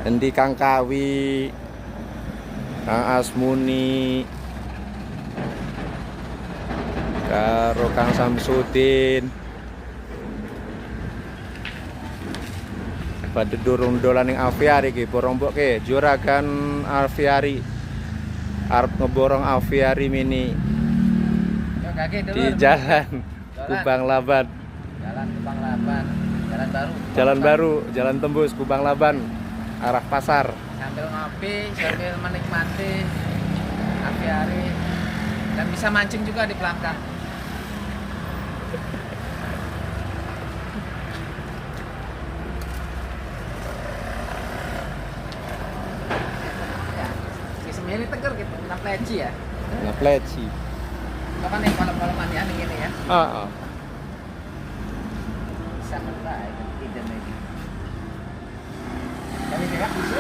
Endi Kang Kawi, Kang Asmuni, karo Kang Samsudin. Pada durung dolan ning aviari iki, borong mbok ke Juragan Aviari. Arep ngeborong aviari mini di jalan Kubang Laban. Jalan Kubang Laban, jalan baru. Jalan baru, jalan tembus Kubang Laban, arah pasar. Sambil ngopi, sambil menikmati aviari dan bisa mancing juga di belakang. Ya, si Semiri tegar gitu, kena pleci ya. Ngepleci. Kapan nih kalau mandian ini ya? Ah, ah. Bisa kena itu ide nih. Tapi tidak bisa.